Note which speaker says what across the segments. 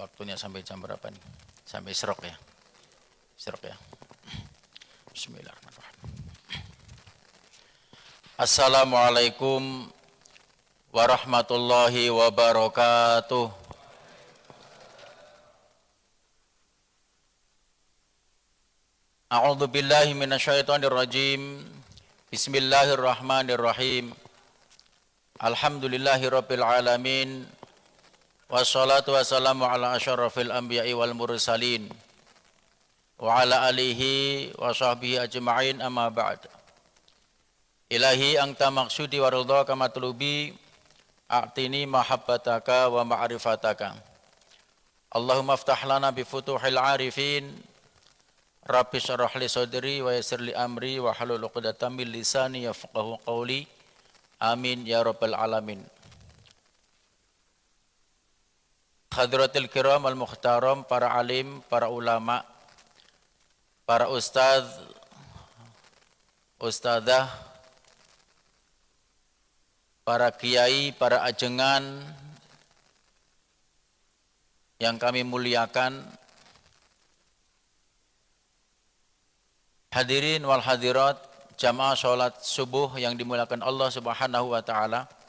Speaker 1: Waktunya sampai jam berapa nih? Sampai isyraq ya. Isyraq ya. Bismillahirrahmanirrahim. Assalamualaikum warahmatullahi wabarakatuh. A'udzu billahi minasyaitonir rajim. Bismillahirrahmanirrahim. Alhamdulillahirabbil alamin. Wassalatu wassalamu ala asyrafil anbiya'i wal mursalin wa ala alihi wa sahbihi ajma'in, amma ba'd. Ilahi anta maqsudi wa ridhaka matlubi, a'tini mahabbataka wa ma'rifataka. Allahumma aftah lana bi futuhil arifin, rabbi syrah li sadri wa yassir li amri wa halul 'uqdatam min lisani yafqahu qawli. Amin ya rabbal alamin. Hadratil kiram al-mukhtaram, para alim, para ulama, para ustadz, ustadzah, para kiai, para ajengan yang kami muliakan, hadirin wal hadirat, jamaah sholat subuh yang dimuliakan Allah Subhanahu wa ta'ala.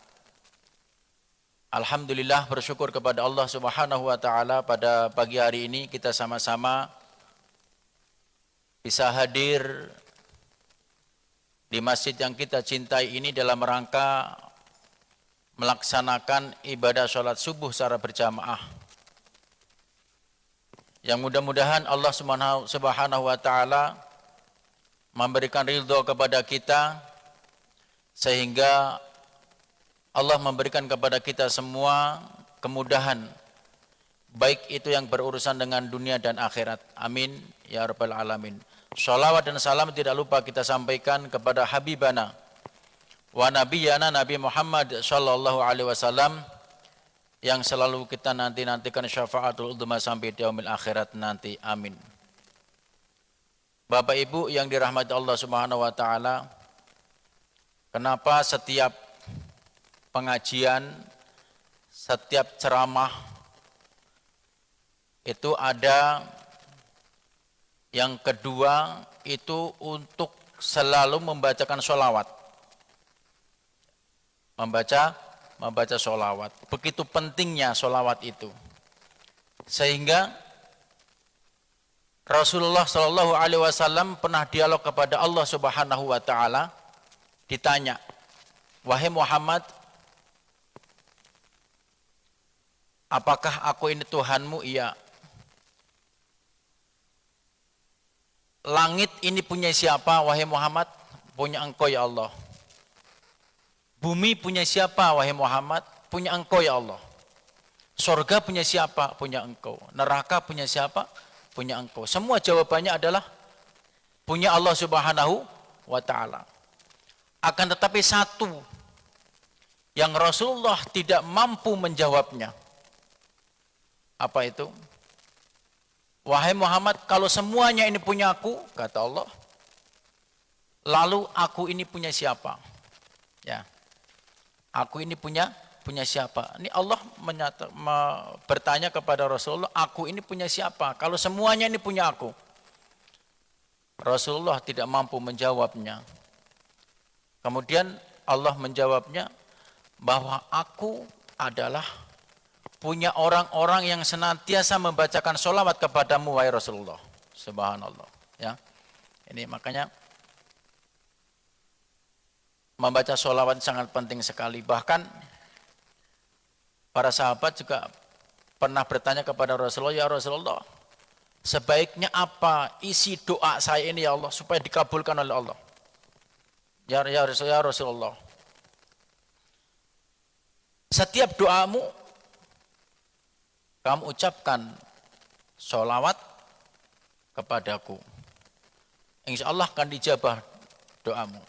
Speaker 1: Alhamdulillah, bersyukur kepada Allah Subhanahu wa ta'ala, pada pagi hari ini kita sama-sama bisa hadir di masjid yang kita cintai ini dalam rangka melaksanakan ibadah sholat subuh secara berjamaah, yang mudah-mudahan Allah Subhanahu wa ta'ala memberikan ridho kepada kita, sehingga Allah memberikan kepada kita semua kemudahan, baik itu yang berurusan dengan dunia dan akhirat. Amin ya rabbal alamin. Shalawat dan salam tidak lupa kita sampaikan kepada habibana wa nabiyana Nabi Muhammad sallallahu alaihi wasallam, yang selalu kita nantikan syafaatul udhma sampai di yaumil akhirat nanti. Amin. Bapak Ibu yang dirahmati Allah Subhanahu wa taala, kenapa setiap pengajian, setiap ceramah itu ada yang kedua itu untuk selalu membacakan sholawat, membaca sholawat. Begitu pentingnya sholawat itu, sehingga Rasulullah Shallallahu Alaihi Wasallam pernah dialog kepada Allah Subhanahu Wa Taala, ditanya, wahai Muhammad, apakah aku ini Tuhanmu? Iya. Langit ini punya siapa, wahai Muhammad? Punya engkau ya Allah. Bumi punya siapa, wahai Muhammad? Punya engkau ya Allah. Surga punya siapa? Punya engkau. Neraka punya siapa? Punya engkau. Semua jawabannya adalah punya Allah Subhanahu wa ta'ala. Akan tetapi satu yang Rasulullah tidak mampu menjawabnya. Apa itu? Wahai Muhammad, kalau semuanya ini punya aku, kata Allah, lalu aku ini punya siapa? Ya, aku ini punya siapa? Ini Allah bertanya kepada Rasulullah, aku ini punya siapa? Kalau semuanya ini punya aku. Rasulullah tidak mampu menjawabnya. Kemudian Allah menjawabnya bahwa aku adalah punya orang-orang yang senantiasa membacakan sholawat kepadamu, wahai Rasulullah. Subhanallah. Ya, ini makanya membaca sholawat sangat penting sekali. Bahkan para sahabat juga pernah bertanya kepada Rasulullah, ya Rasulullah, sebaiknya apa isi doa saya ini ya Allah supaya dikabulkan oleh Allah? Ya Rasulullah, setiap doamu kamu ucapkan sholawat kepadaku, insya Allah akan dijabah doamu.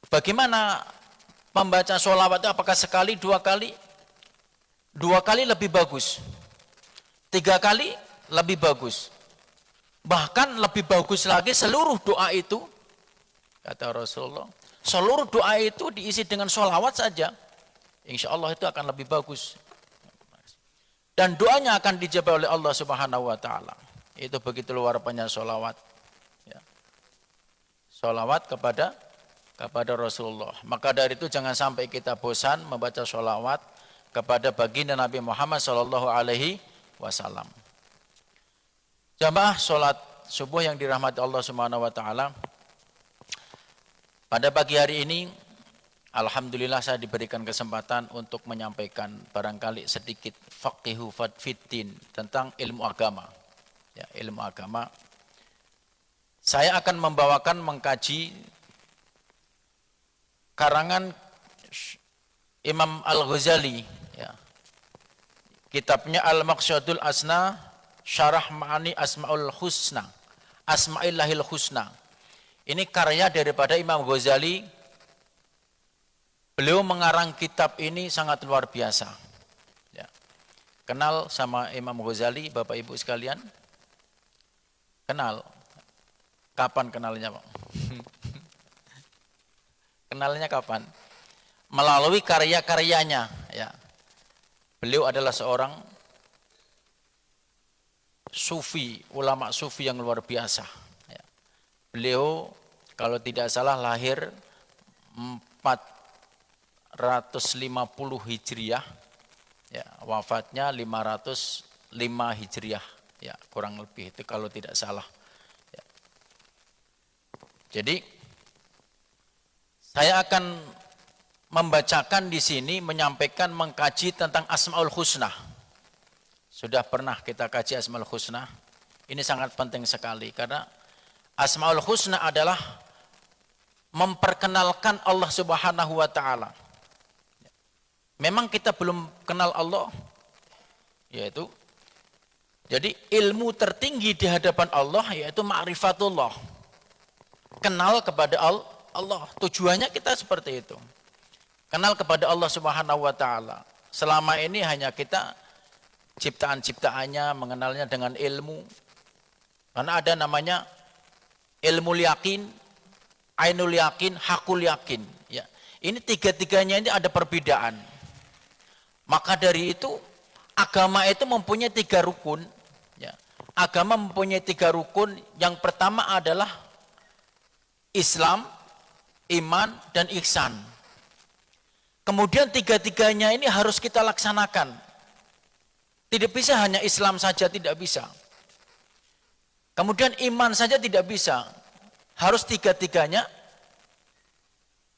Speaker 1: Bagaimana membaca sholawat itu? Apakah sekali, dua kali? Dua kali lebih bagus, tiga kali lebih bagus, bahkan lebih bagus lagi seluruh doa itu, kata Rasulullah, seluruh doa itu diisi dengan sholawat saja, insya Allah itu akan lebih bagus. dan doanya akan dijawab oleh Allah Subhanahu wa taala. Itu begitu luar biasa sholawat. Ya. Sholawat kepada Rasulullah. Maka dari itu jangan sampai kita bosan membaca sholawat kepada baginda Nabi Muhammad sallallahu alaihi wasallam. Jamaah sholat subuh yang dirahmati Allah Subhanahu wa taala. Pada pagi hari ini alhamdulillah saya diberikan kesempatan untuk menyampaikan barangkali sedikit faqihu fiddin tentang ilmu agama. Ya, ilmu agama. Saya akan membawakan mengkaji karangan Imam Al-Ghazali, ya. Kitabnya Al-Maqsadul Asna, Syarah Ma'ani Asma'ul Husna, Asma'illahil Husna. Ini karya daripada Imam Ghazali. Beliau mengarang kitab ini sangat luar biasa. Ya. Kenal sama Imam Ghazali, Bapak Ibu sekalian? Kenal. Kapan kenalnya, Pak? Kenalnya kapan? Melalui karya-karyanya, ya. Beliau adalah seorang sufi, ulama sufi yang luar biasa. Ya. Beliau kalau tidak salah lahir 450 Hijriah, ya, wafatnya 505 Hijriah. Ya, kurang lebih itu kalau tidak salah. Ya. Jadi saya akan membacakan di sini, menyampaikan, mengkaji tentang Asmaul Husna. Sudah pernah kita kaji Asmaul Husna. Ini sangat penting sekali karena Asmaul Husna adalah memperkenalkan Allah Subhanahu wa taala. Memang kita belum kenal Allah, yaitu jadi ilmu tertinggi di hadapan Allah yaitu ma'rifatullah. Kenal kepada Allah. Tujuannya kita seperti itu. Kenal kepada Allah Subhanahu wa taala. Selama ini hanya kita ciptaan-ciptaannya mengenalnya dengan ilmu. Karena ada namanya ilmu yakin, ainul yakin, hakul yakin, ya. Ini tiga-tiganya ini ada perbedaan. Maka dari itu agama itu mempunyai 3 rukun. Ya. Agama mempunyai 3 rukun. Yang pertama adalah Islam, iman, dan ihsan. Kemudian 3-tiganya ini harus kita laksanakan. Tidak bisa hanya Islam saja, tidak bisa. Kemudian iman saja tidak bisa. Harus 3-tiganya.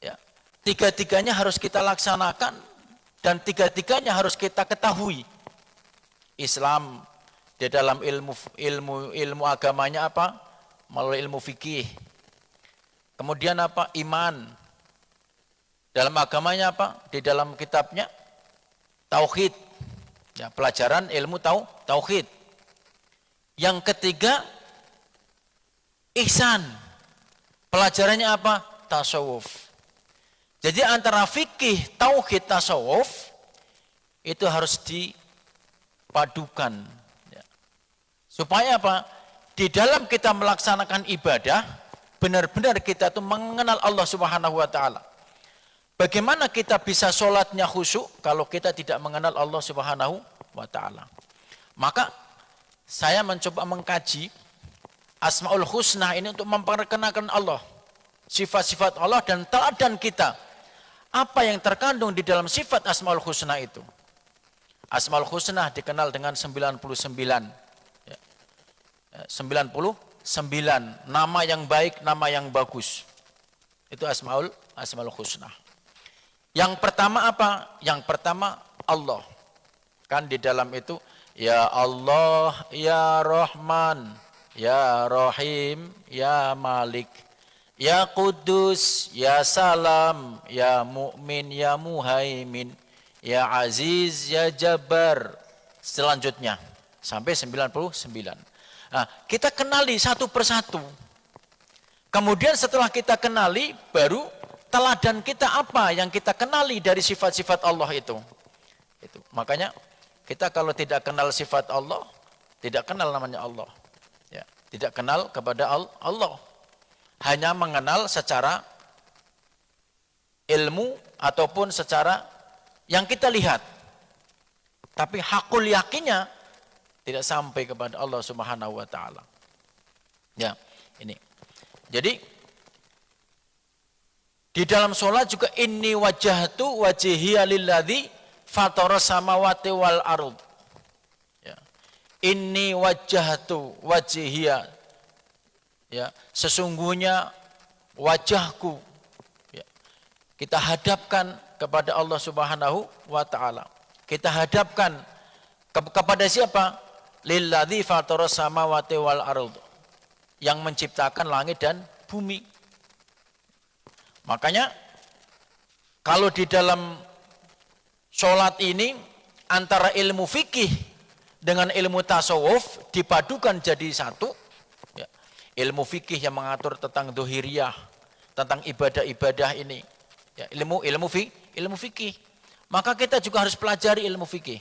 Speaker 1: Ya. 3-tiganya harus kita laksanakan. Dan 3-tiganya harus kita ketahui. Islam di dalam ilmu agamanya apa? Melalui ilmu fikih. Kemudian apa? Iman. Dalam agamanya apa? Di dalam kitabnya tauhid. Ya, pelajaran ilmu tauhid. Yang ketiga ihsan. Pelajarannya apa? Tasawuf. Jadi antara fikih, tauhid, tasawuf itu harus dipadukan. Ya. Supaya apa? Di dalam kita melaksanakan ibadah, benar-benar kita tuh mengenal Allah Subhanahu wa taala. Bagaimana kita bisa sholatnya khusyuk kalau kita tidak mengenal Allah Subhanahu wa taala? Maka saya mencoba mengkaji Asmaul Husna ini untuk memperkenalkan Allah, sifat-sifat Allah dan teladan kita. Apa yang terkandung di dalam sifat Asmaul Husna itu? Asmaul Husna dikenal dengan 99. Ya. 99 nama yang baik, nama yang bagus. Itu Asmaul Husna. Yang pertama apa? Yang pertama Allah. Kan di dalam itu ya Allah, ya Rahman, ya Rahim, ya Malik, ya Kudus, ya Salam, ya Mu'min, ya Muhaimin, ya Aziz, ya Jabbar. Selanjutnya sampai 99. Nah, kita kenali satu persatu. Kemudian setelah kita kenali, baru teladan kita apa yang kita kenali dari sifat-sifat Allah itu. Makanya kita kalau tidak kenal sifat Allah, tidak kenal namanya Allah. Ya, tidak kenal kepada Allah. Hanya mengenal secara ilmu ataupun secara yang kita lihat. Tapi hakul yakinnya tidak sampai kepada Allah Subhanahu wa taala. Ya, ini. Jadi di dalam sholat juga inni wajjahtu wajhiya lilladzi fataras samawati wal ardh. Ya. Inni wajjahtu wajhiya. Ya, sesungguhnya wajahku ya, kita hadapkan kepada Allah Subhanahu wa taala. Kita hadapkan kepada siapa? Lilladzi fataras samawati wal ardh. Yang menciptakan langit dan bumi. Makanya kalau di dalam sholat ini antara ilmu fikih dengan ilmu tasawuf dipadukan jadi satu. Ya. Ilmu fikih yang mengatur tentang dohiriyah, tentang ibadah-ibadah ini. Ya, ilmu fikih. Maka kita juga harus pelajari ilmu fikih.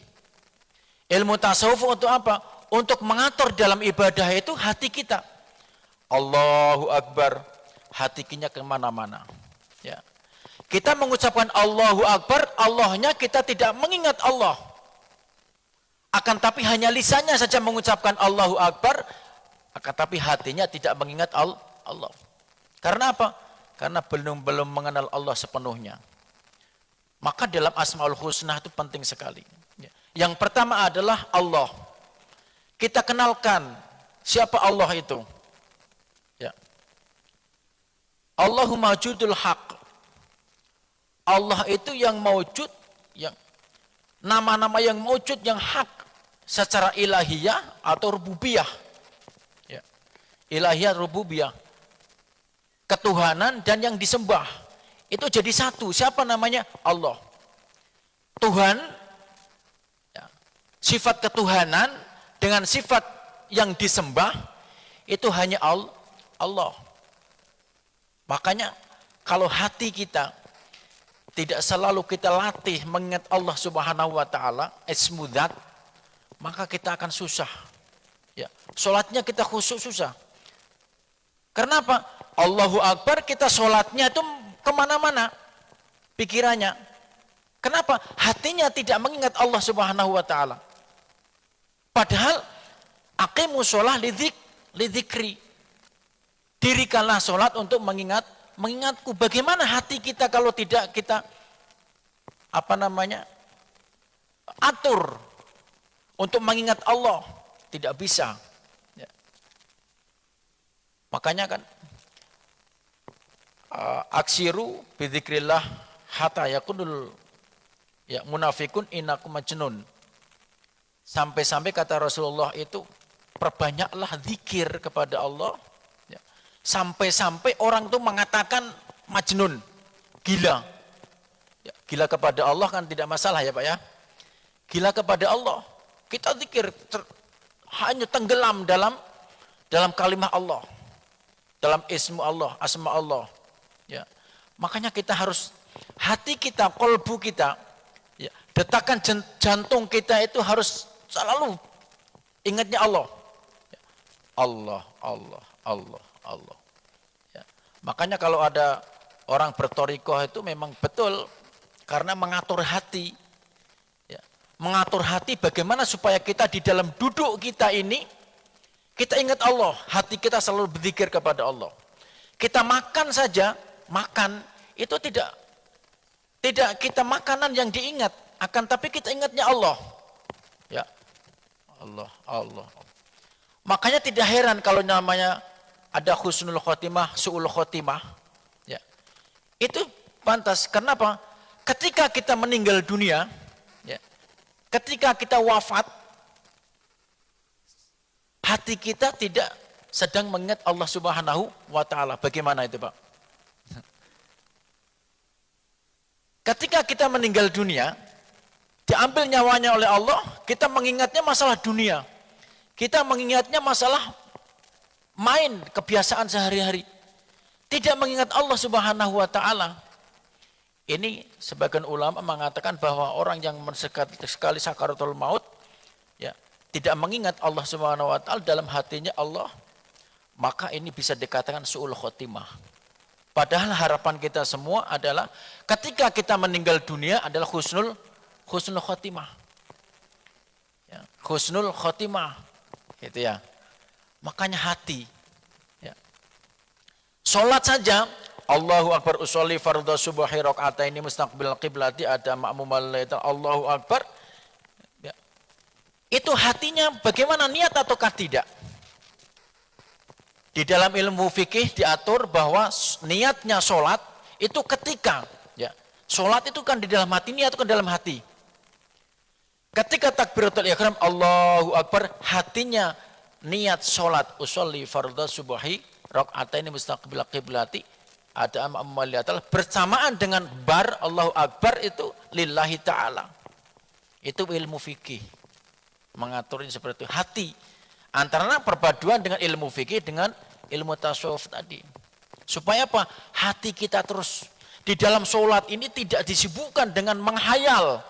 Speaker 1: Ilmu tasawuf untuk apa? Untuk mengatur dalam ibadah itu hati kita. Allahu Akbar, hati kita kemana-mana. Ya. Kita mengucapkan Allahu Akbar, Allahnya kita tidak mengingat Allah. Akan tapi hanya lisannya saja mengucapkan Allahu Akbar, akan tapi hatinya tidak mengingat Allah. Karena apa? Karena belum mengenal Allah sepenuhnya. Maka dalam Asmaul Husna itu penting sekali. Ya. Yang pertama adalah Allah. Kita kenalkan siapa Allah itu. Ya. Allahu mawjudul haq. Allah itu yang mawjud, yang nama-nama yang mawjud yang hak secara ilahiyah atau rububiyah. Ya. Ilahiyah, rububiyah. Ketuhanan dan yang disembah. Itu jadi satu. Siapa namanya? Allah. Tuhan, ya, sifat ketuhanan dengan sifat yang disembah itu hanya Allah. Makanya kalau hati kita tidak selalu kita latih mengingat Allah Subhanahu wa taala, ismudzat, maka kita akan susah. Ya, salatnya kita khusyuk susah. Kenapa? Allahu Akbar kita salatnya itu kemana-mana pikirannya. Kenapa? Hatinya tidak mengingat Allah Subhanahu wa taala. Padahal aqimus shalah lidzikri. Dirikanlah salat untuk mengingatku. Bagaimana hati kita kalau tidak kita atur untuk mengingat Allah? Tidak bisa. Ya. Makanya kan aksiru bidzikrillah hatta yakunul ya munafikun innakum majnun. Sampai-sampai kata Rasulullah itu perbanyaklah zikir kepada Allah. Ya. Sampai-sampai orang itu mengatakan majnun, gila. Ya, gila kepada Allah kan tidak masalah ya Pak ya. Gila kepada Allah. Kita zikir hanya tenggelam dalam kalimat Allah. Dalam ismu Allah, asma Allah. Ya. Makanya kita harus hati kita, kolbu kita, ya, detakan jantung kita itu harus selalu ingatnya Allah. Ya. Allah. Ya. Makanya kalau ada orang bertorikoh itu memang betul karena mengatur hati. Ya. Mengatur hati bagaimana supaya kita di dalam duduk kita ini kita ingat Allah, hati kita selalu berzikir kepada Allah. Kita makan saja, makan itu tidak kita makanan yang diingat, akan tapi kita ingatnya Allah. Ya. Allah. Makanya tidak heran kalau namanya ada husnul khotimah, su'ul khotimah. Ya. Itu pantas. Kenapa? Ketika kita meninggal dunia, ya, ketika kita wafat, hati kita tidak sedang mengingat Allah Subhanahu wa taala. Bagaimana itu, Pak? Ketika kita meninggal dunia, diambil nyawanya oleh Allah, kita mengingatnya masalah dunia. Kita mengingatnya masalah main, kebiasaan sehari-hari. Tidak mengingat Allah Subhanahu wa taala. Ini sebagian ulama mengatakan bahwa orang yang sekali sakaratul maut, ya, tidak mengingat Allah Subhanahu wa taala dalam hatinya Allah, maka ini bisa dikatakan su'ul khotimah. Padahal harapan kita semua adalah ketika kita meninggal dunia adalah husnul khotimah. husnul khotimah. Gitu ya. Makanya hati. Ya. Salat saja, Allahu Akbar usolli fardhu subhi rakaataini mustaqbil qiblati, ada makmum Allahu Akbar. Ya. Itu hatinya bagaimana, niat ataukah tidak? Di dalam ilmu fikih diatur bahwa niatnya sholat itu ketika, ya, sholat itu kan di dalam hati, niat itu kan dalam hati. Ketika takbiratul ihram Allahu Akbar, hatinya niat sholat usolli fardhu subhi rakaataini mustaqbil qiblati, ada amaliyatal, bersamaan dengan bar Allahu Akbar itu lillahi ta'ala. Itu ilmu fikih mengaturnya seperti itu. Hati antara perpaduan dengan ilmu fikih dengan ilmu tasawuf tadi. Supaya apa? Hati kita terus di dalam sholat ini tidak disibukkan dengan menghayal,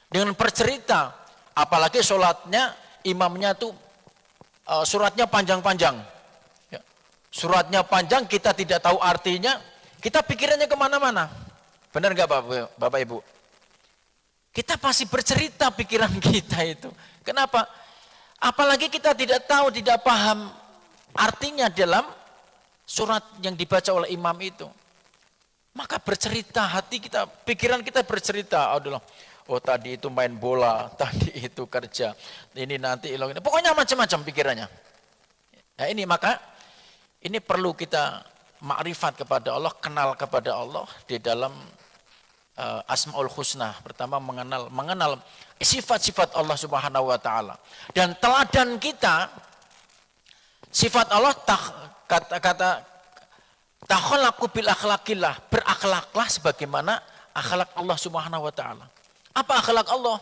Speaker 1: dengan bercerita. Apalagi sholatnya imamnya tuh suratnya panjang-panjang. Ya. Suratnya panjang, kita tidak tahu artinya, kita pikirannya kemana-mana. Benar nggak Bapak Ibu? Kita pasti bercerita pikiran kita itu. Kenapa? Apalagi kita tidak tahu, tidak paham artinya dalam surat yang dibaca oleh imam itu. Maka bercerita, hati kita, pikiran kita bercerita. Oh tadi itu main bola, tadi itu kerja, ini nanti ini. Pokoknya macam-macam pikirannya. Nah ini maka, ini perlu kita makrifat kepada Allah, kenal kepada Allah di dalam Asmaul Husna. Pertama mengenal sifat-sifat Allah Subhanahu wa taala. Dan teladan kita sifat Allah kata takhalaqu bil akhlaqillah, berakhlaklah sebagaimana akhlak Allah Subhanahu wa taala. Apa akhlak Allah?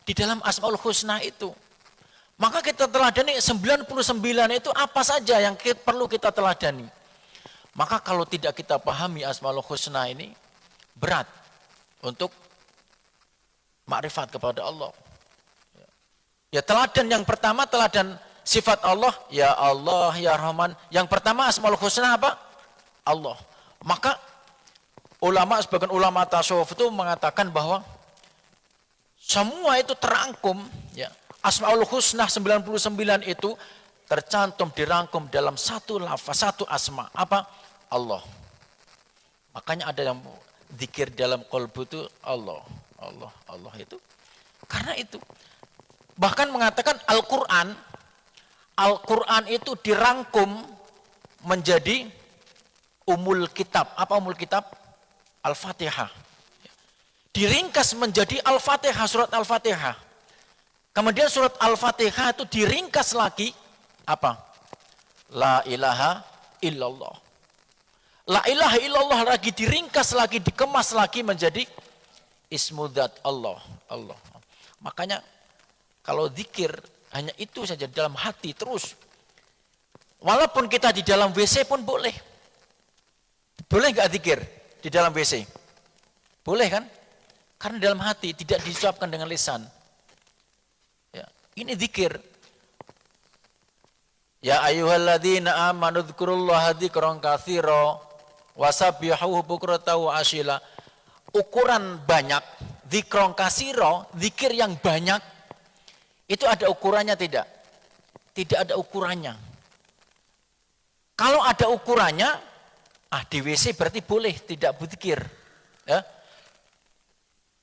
Speaker 1: Di dalam Asmaul Husna itu. Maka kita teladani 99 itu apa saja yang perlu kita teladani. Maka kalau tidak kita pahami Asmaul Husna ini, berat untuk makrifat kepada Allah. Ya teladan yang pertama, teladan sifat Allah, ya Allah, ya Rahman. Yang pertama Asmaul Husna apa? Allah. Maka sebagian ulama tasawuf itu mengatakan bahwa semua itu terangkum, ya. Asmaul Husna 99 itu tercantum, dirangkum dalam satu lafaz, satu asma. Apa? Allah. Makanya ada yang zikir dalam qalbu itu Allah, Allah, Allah itu. Karena itu. Bahkan mengatakan Al-Quran itu dirangkum menjadi umul kitab. Apa umul kitab? Al-Fatihah. Diringkas menjadi Al-Fatihah, surat Al-Fatihah. Kemudian surat Al-Fatihah itu diringkas lagi, apa? La ilaha illallah. La ilaha illallah lagi diringkas lagi, dikemas lagi menjadi ismudzat Allah. Allah. Makanya kalau zikir hanya itu saja dalam hati terus. Walaupun kita di dalam WC pun boleh. Boleh nggak zikir di dalam WC? Boleh kan? Karena dalam hati tidak diucapkan dengan lisan. Ya, ini zikir. Ya ayyuhalladzina amanu dzkurullaha dzikran katsira wasabbihuhu bukratan wa asyila. Ukuran banyak, dzikran katsira, zikir yang banyak. Itu ada ukurannya tidak? Tidak ada ukurannya. Kalau ada ukurannya, di WC berarti boleh tidak berzikir. Ya.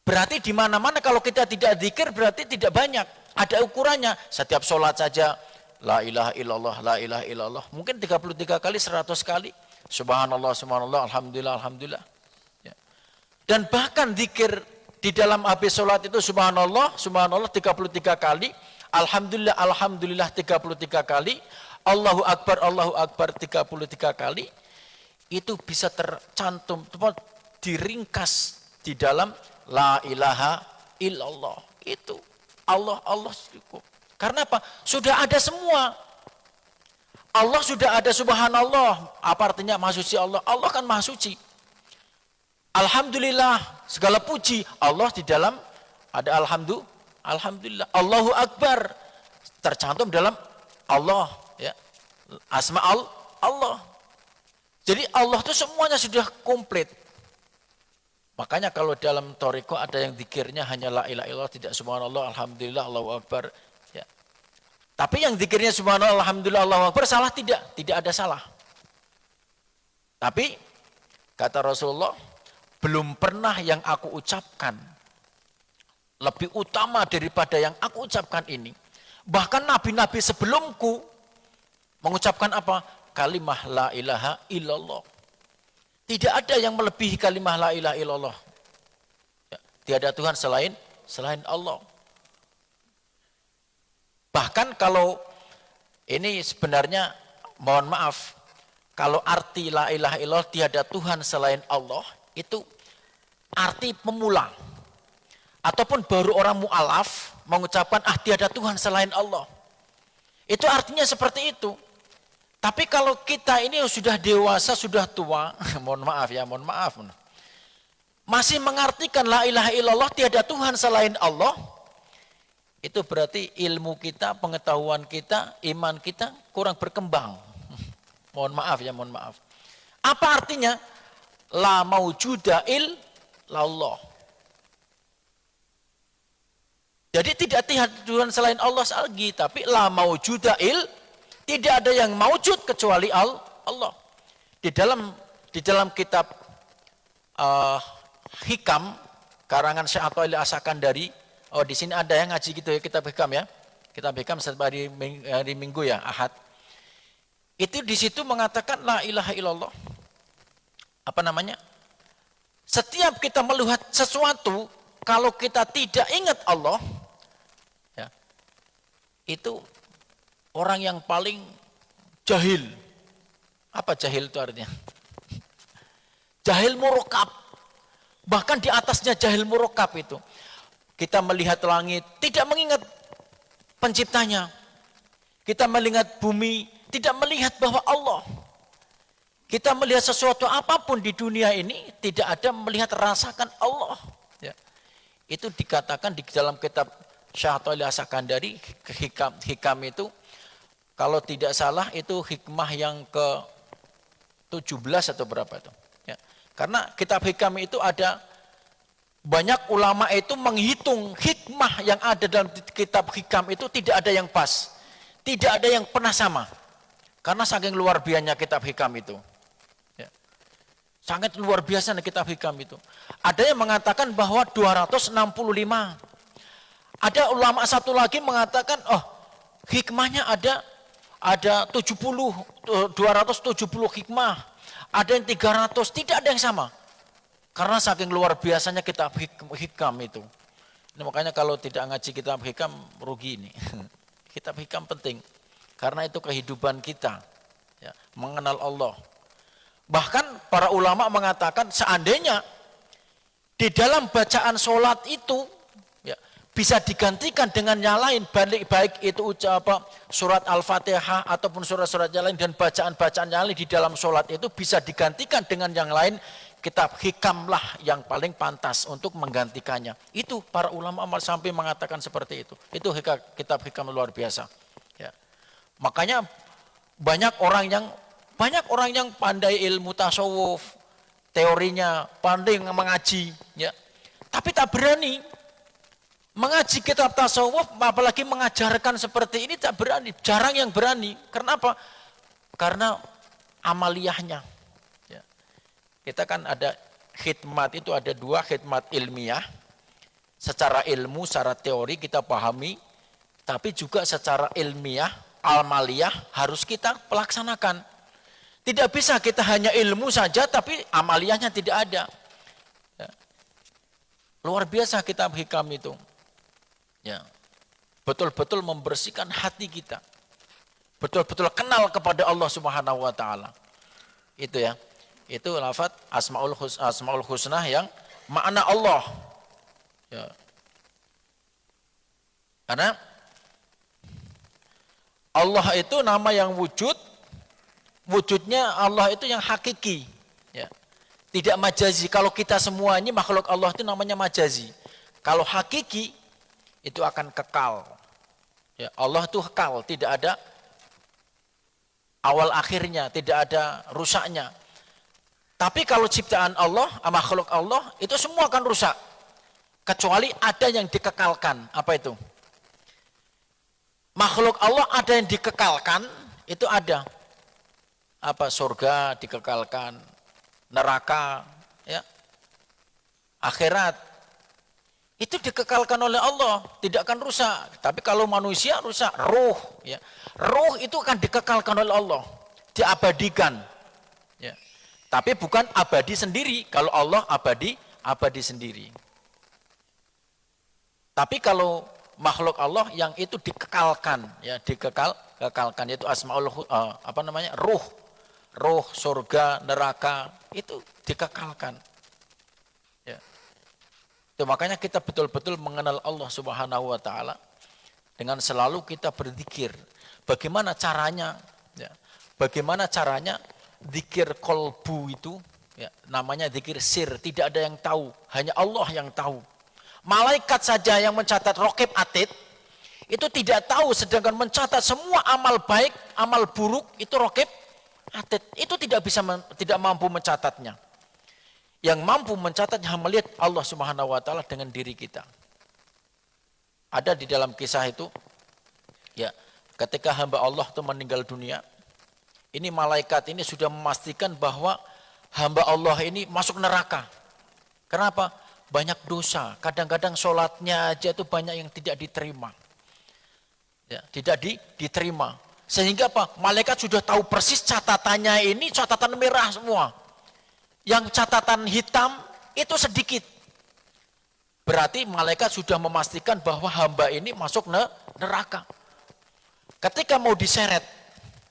Speaker 1: Berarti di mana-mana kalau kita tidak zikir berarti tidak banyak. Ada ukurannya. Setiap sholat saja, la ilaha illallah, la ilaha illallah. Mungkin 33 kali, 100 kali. Subhanallah, subhanallah, alhamdulillah, alhamdulillah. Ya. Dan bahkan zikir di dalam habis sholat itu subhanallah, subhanallah 33 kali. Alhamdulillah, alhamdulillah 33 kali. Allahu Akbar 33 kali. Itu bisa tercantum, diringkas di dalam la ilaha illallah. Itu Allah cukup. Karena apa? Sudah ada semua. Allah sudah ada subhanallah. Apa artinya maha suci Allah? Allah kan maha suci. Alhamdulillah, segala puji Allah di dalam ada alhamdulillah. Allahu Akbar tercantum dalam Allah, ya. Asma Allah. Jadi Allah itu semuanya sudah komplit. Makanya kalau dalam thariqah ada yang zikirnya hanya la ilaha illallah, tidak subhanallah, alhamdulillah, Allahu Akbar. Ya. Tapi yang zikirnya subhanallah, alhamdulillah, Allahu akbar salah tidak? Tidak ada salah. Tapi kata Rasulullah, belum pernah yang aku ucapkan lebih utama daripada yang aku ucapkan ini. Bahkan nabi-nabi sebelumku mengucapkan apa? Kalimah la ilaha illallah. Tidak ada yang melebihi kalimah la ilaha illallah. Tiada Tuhan selain Allah. Bahkan kalau ini sebenarnya mohon maaf, kalau arti la ilaha illallah tiada Tuhan selain Allah itu arti pemula. Ataupun baru orang mu'alaf mengucapkan tiada Tuhan selain Allah. Itu artinya seperti itu. Tapi kalau kita ini sudah dewasa, sudah tua, mohon maaf, masih mengartikan la ilaha illallah tiada Tuhan selain Allah, itu berarti ilmu kita, pengetahuan kita, iman kita kurang berkembang. Mohon maaf. Apa artinya? La maujuda illallah. Jadi tidak Tuhan selain Allah lagi, tapi la maujuda tidak ada yang maujud kecuali Allah. Di dalam kitab Hikam karangan Syekh Athaillah As-Sakandari, di sini ada yang ngaji gitu ya, kitab Hikam ya. Kitab Hikam setiap hari Minggu ya, Ahad. Itu di situ mengatakan la ilaha illallah. Apa namanya? Setiap kita melihat sesuatu, kalau kita tidak ingat Allah, ya, itu orang yang paling jahil. Apa jahil itu artinya? Jahil murokab. Bahkan di atasnya jahil murokab itu. Kita melihat langit, tidak mengingat penciptanya. Kita melihat bumi, tidak melihat bahwa Allah. Kita melihat sesuatu apapun di dunia ini, tidak ada melihat rasakan Allah. Ya. Itu dikatakan di dalam kitab Syekh Athaillah As-Sakandari, hikam itu, kalau tidak salah itu hikmah yang ke-17 atau berapa itu. Ya. Karena kitab hikam itu ada, banyak ulama itu menghitung hikmah yang ada dalam kitab hikam itu tidak ada yang pas. Tidak ada yang pernah sama. Karena saking luar biasanya kitab hikam itu. Sangat luar biasa kitab hikam itu. Ada yang mengatakan bahwa 265. Ada ulama satu lagi mengatakan, hikmahnya ada 270 hikmah. Ada yang 300, tidak ada yang sama. Karena saking luar biasanya kitab hikam itu. Ini makanya kalau tidak ngaji kitab hikam rugi ini. Kitab hikam penting. Karena itu kehidupan kita. Ya, mengenal Allah. Bahkan para ulama mengatakan seandainya di dalam bacaan sholat itu ya, bisa digantikan dengan yang lain, baik itu surat Al-Fatihah ataupun surat-surat yang lain dan bacaan-bacaan yang lain di dalam sholat itu bisa digantikan dengan yang lain, kitab hikamlah yang paling pantas untuk menggantikannya. Itu para ulama sampai mengatakan seperti itu. Itu kitab hikam luar biasa. Ya. Makanya banyak orang yang pandai ilmu tasawuf, teorinya, pandai mengaji, ya. Tapi tak berani mengaji kitab tasawuf, apalagi mengajarkan seperti ini tak berani, jarang yang berani. Kenapa? Karena amaliyahnya. Ya. Kita kan ada khidmat itu ada dua, khidmat ilmiah, secara ilmu, secara teori kita pahami, tapi juga secara ilmiah, amaliyah harus kita pelaksanakan. Tidak bisa kita hanya ilmu saja tapi amaliyahnya tidak ada. Ya. Luar biasa kitab hikam itu. Ya. Betul-betul membersihkan hati kita. Betul-betul kenal kepada Allah Subhanahu wa taala. Itu ya. Itu lafaz Asmaul Husna yang makna Allah. Ya. Karena Allah itu nama yang wujudnya Allah itu yang hakiki, ya. Tidak majazi. Kalau kita semuanya makhluk Allah itu namanya majazi. Kalau hakiki itu akan kekal. Ya, Allah itu kekal, tidak ada awal akhirnya, tidak ada rusaknya. Tapi kalau ciptaan Allah, makhluk Allah itu semua akan rusak. Kecuali ada yang dikekalkan. Apa itu? Makhluk Allah ada yang dikekalkan, itu ada. Apa surga dikekalkan, neraka, ya, akhirat itu dikekalkan oleh Allah, tidak akan rusak. Tapi kalau manusia rusak, ruh, ya, ruh itu akan dikekalkan oleh Allah, diabadikan, ya. Tapi bukan abadi sendiri. Kalau Allah abadi sendiri. Tapi kalau makhluk Allah yang itu dikekalkan, ya, kekalkan, yaitu asmaul ruh, surga, neraka itu dikekalkan. Ya. Itu makanya kita betul-betul mengenal Allah Subhanahu wa taala dengan selalu kita berzikir. Bagaimana caranya? Ya. Bagaimana caranya zikir kolbu itu? Ya, namanya zikir sir, tidak ada yang tahu, hanya Allah yang tahu. Malaikat saja yang mencatat raqib atid itu tidak tahu, sedangkan mencatat semua amal baik, amal buruk itu raqib atid. Itu tidak mampu mencatatnya. Yang mampu mencatatnya melihat Allah Subhanahu wa taala dengan diri kita. Ada di dalam kisah itu, ya, ketika hamba Allah itu meninggal dunia, ini malaikat ini sudah memastikan bahwa hamba Allah ini masuk neraka. Kenapa? Banyak dosa. Kadang-kadang sholatnya aja itu banyak yang tidak diterima. Ya, tidak diterima. Sehingga apa? Malaikat sudah tahu persis catatannya ini catatan merah semua. Yang catatan hitam itu sedikit. Berarti malaikat sudah memastikan bahwa hamba ini masuk neraka. Ketika mau diseret,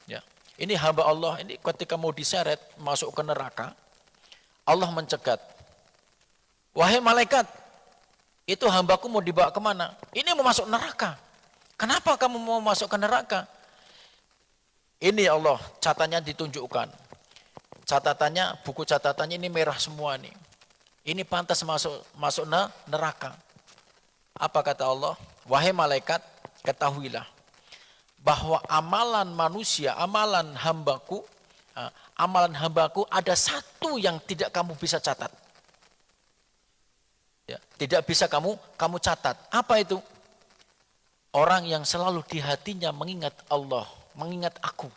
Speaker 1: ya, ini hamba Allah ini ketika mau diseret masuk ke neraka, Allah mencegat. Wahai malaikat, itu hambaku mau dibawa kemana? Ini mau masuk neraka. Kenapa kamu mau masuk ke neraka? Ini Allah, catatannya ditunjukkan. Catatannya, buku catatannya ini merah semua nih. Ini pantas masuk neraka. Apa kata Allah? Wahai malaikat, ketahuilah bahwa amalan manusia, amalan hambaku ada satu yang tidak kamu bisa catat. Ya, tidak bisa kamu catat. Apa itu? Orang yang selalu di hatinya mengingat Allah, mengingat aku.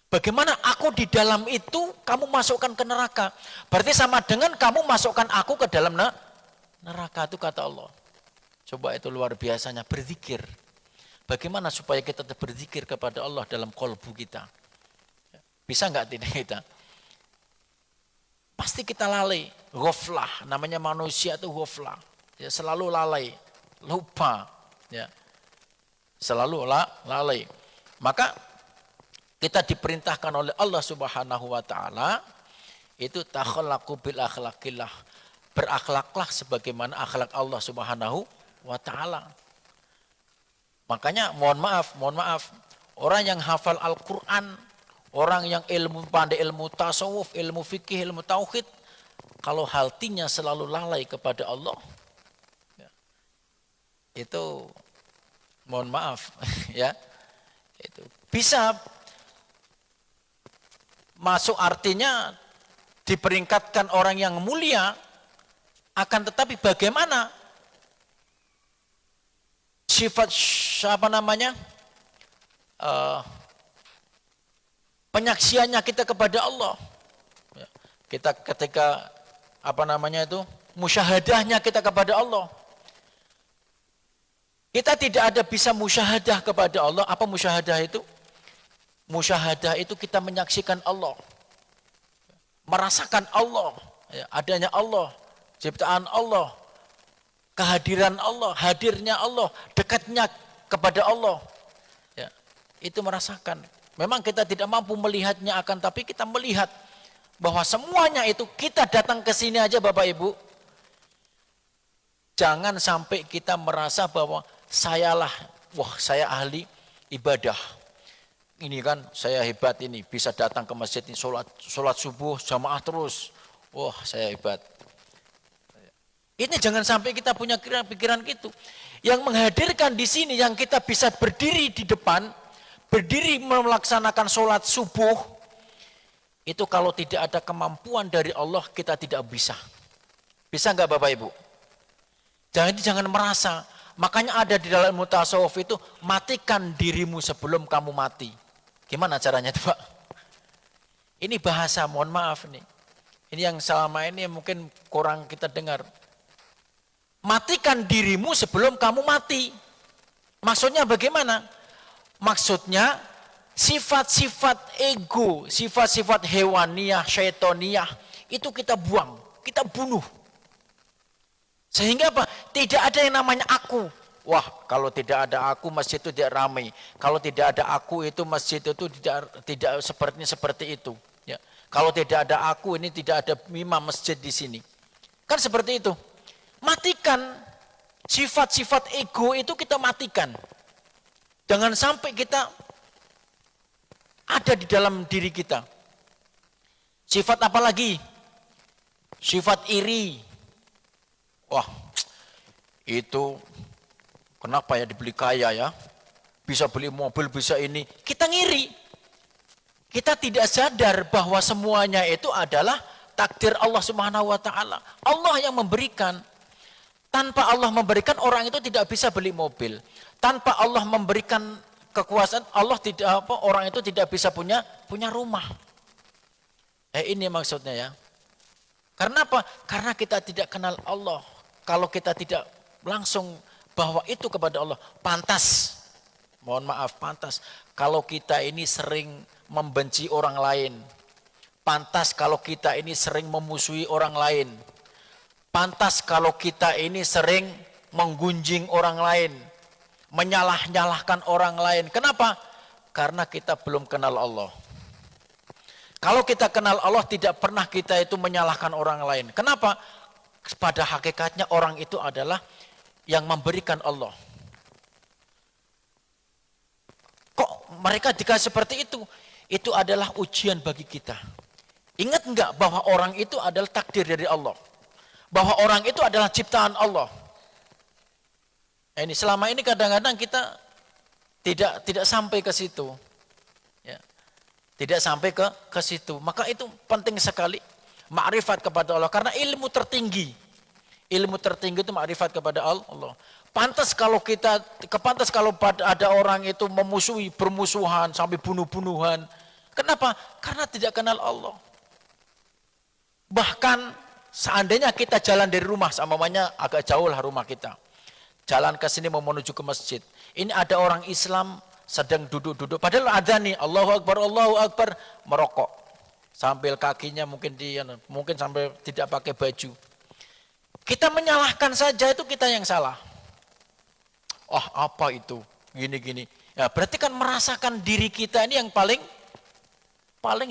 Speaker 1: Bagaimana aku di dalam itu kamu masukkan ke neraka? Berarti sama dengan kamu masukkan aku ke dalam neraka, itu kata Allah. Coba, itu luar biasanya berzikir. Bagaimana supaya kita berzikir kepada Allah dalam kolbu kita? Bisa nggak tidak kita? Pasti kita lalai, ghaflah, namanya manusia itu ghaflah, ya, selalu lalai, lupa, ya, selalu lalai. Maka kita diperintahkan oleh Allah Subhanahu wa taala itu takhallaqu bil akhlaqillah, berakhlaklah sebagaimana akhlak Allah Subhanahu wa taala. Makanya mohon maaf, orang yang hafal Al-Qur'an, orang yang pandai ilmu tasawuf, ilmu fikih, ilmu tauhid, kalau hatinya selalu lalai kepada Allah, ya, itu mohon maaf, ya, itu bisa masuk, artinya diperingkatkan orang yang mulia, akan tetapi bagaimana sifat penyaksiannya kita kepada Allah. Kita ketika musyahadahnya kita kepada Allah. Kita tidak ada bisa musyahadah kepada Allah. Apa musyahadah itu? Musyahadah itu kita menyaksikan Allah. Merasakan Allah, ya, adanya Allah, ciptaan Allah, kehadiran Allah, hadirnya Allah, dekatnya kepada Allah. Ya, itu merasakan. Memang kita tidak mampu melihatnya, akan tapi kita melihat bahwa semuanya itu kita datang ke sini aja Bapak Ibu. Jangan sampai kita merasa bahwa saya ahli ibadah. Ini kan saya hebat ini, bisa datang ke masjid ini sholat subuh jamaah terus. Wah, saya hebat. Ini jangan sampai kita punya pikiran gitu. Yang menghadirkan di sini, yang kita bisa berdiri di depan, berdiri melaksanakan sholat subuh, itu kalau tidak ada kemampuan dari Allah, kita tidak bisa. Bisa enggak Bapak Ibu? Jangan merasa Makanya ada di dalam ilmu tasawuf itu, matikan dirimu sebelum kamu mati. Gimana caranya itu, Pak? Ini bahasa, mohon maaf nih. Ini yang selama ini mungkin kurang kita dengar. Matikan dirimu sebelum kamu mati. Maksudnya bagaimana? Maksudnya sifat-sifat ego, sifat-sifat hewaniyah, syaitoniyah, itu kita buang, kita bunuh. Sehingga apa? Tidak ada yang namanya aku. Wah, kalau tidak ada aku masjid itu tidak ramai. Kalau tidak ada aku itu masjid itu tidak seperti itu. Ya. Kalau tidak ada aku ini tidak ada imam masjid di sini. Kan seperti itu. Matikan sifat-sifat ego itu kita matikan. Jangan sampai kita ada di dalam diri kita. Sifat apa lagi? Sifat iri. Wah, itu kenapa ya dibeli kaya ya? Bisa beli mobil, bisa ini. Kita ngiri. Kita tidak sadar bahwa semuanya itu adalah takdir Allah Subhanahu wa taala. Allah yang memberikan. Tanpa Allah memberikan, orang itu tidak bisa beli mobil. Tanpa Allah memberikan kekuasaan, orang itu tidak bisa punya rumah. Ini maksudnya ya. Karena apa? Karena kita tidak kenal Allah. Kalau kita tidak langsung bahwa itu kepada Allah, pantas, mohon maaf, pantas. Kalau kita ini sering membenci orang lain, pantas kalau kita ini sering memusuhi orang lain, pantas kalau kita ini sering menggunjing orang lain, menyalah-nyalahkan orang lain. Kenapa? Karena kita belum kenal Allah. Kalau kita kenal Allah, tidak pernah kita itu menyalahkan orang lain. Kenapa? Pada hakikatnya orang itu adalah yang memberikan Allah. Kok mereka dikasih seperti itu? Itu adalah ujian bagi kita. Ingat enggak bahwa orang itu adalah takdir dari Allah? Bahwa orang itu adalah ciptaan Allah. Ini selama ini kadang-kadang kita tidak sampai ke situ. Ya. Tidak sampai ke situ. Maka itu penting sekali. Ma'rifat kepada Allah, karena ilmu tertinggi itu ma'rifat kepada Allah. Pantas kalau ada orang itu memusuhi, bermusuhan sampai bunuh-bunuhan. Kenapa? Karena tidak kenal Allah. Bahkan seandainya kita jalan dari rumah, samanya agak jauh lah rumah kita, jalan ke sini mau menuju ke masjid, ini ada orang Islam sedang duduk-duduk, padahal ada nih Allahu Akbar, merokok. Sambil kakinya mungkin sampai tidak pakai baju. Kita menyalahkan saja, itu kita yang salah. Oh, apa itu? Gini-gini. Ya, berarti kan merasakan diri kita ini yang paling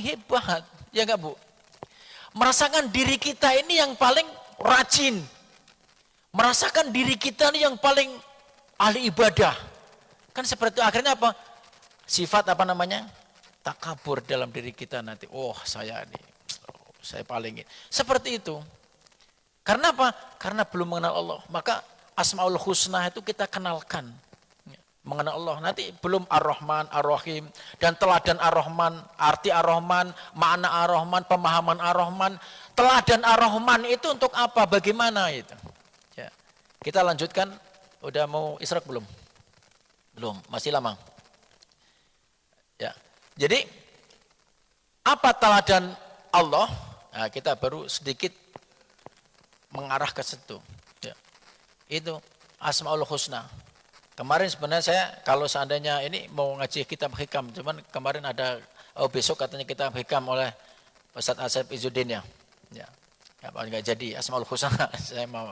Speaker 1: hebat. Ya enggak, Bu? Merasakan diri kita ini yang paling rajin. Merasakan diri kita ini yang paling ahli ibadah. Kan seperti itu, akhirnya apa? Sifat apa namanya? Takabur dalam diri kita nanti. Oh, saya paling ini. Seperti itu. Karena apa? Karena belum mengenal Allah. Maka Asmaul Husna itu kita kenalkan. Mengenal Allah. Nanti belum Ar-Rahman, Ar-Rahim. Dan teladan Ar-Rahman, arti Ar-Rahman, makna Ar-Rahman, pemahaman Ar-Rahman. Teladan Ar-Rahman itu untuk apa? Bagaimana itu? Ya. Kita lanjutkan. Udah mau Israk belum? Belum, masih lama. Ya. Jadi apa teladan Allah? Nah, kita baru sedikit mengarah ke situ. Ya. Itu Asmaul Husna. Kemarin sebenarnya saya kalau seandainya ini mau ngaji kitab hikam, cuman kemarin ada besok katanya kitab hikam oleh Ustaz Asep Izzuddin ya. Ya. Enggak jadi Asmaul Husna.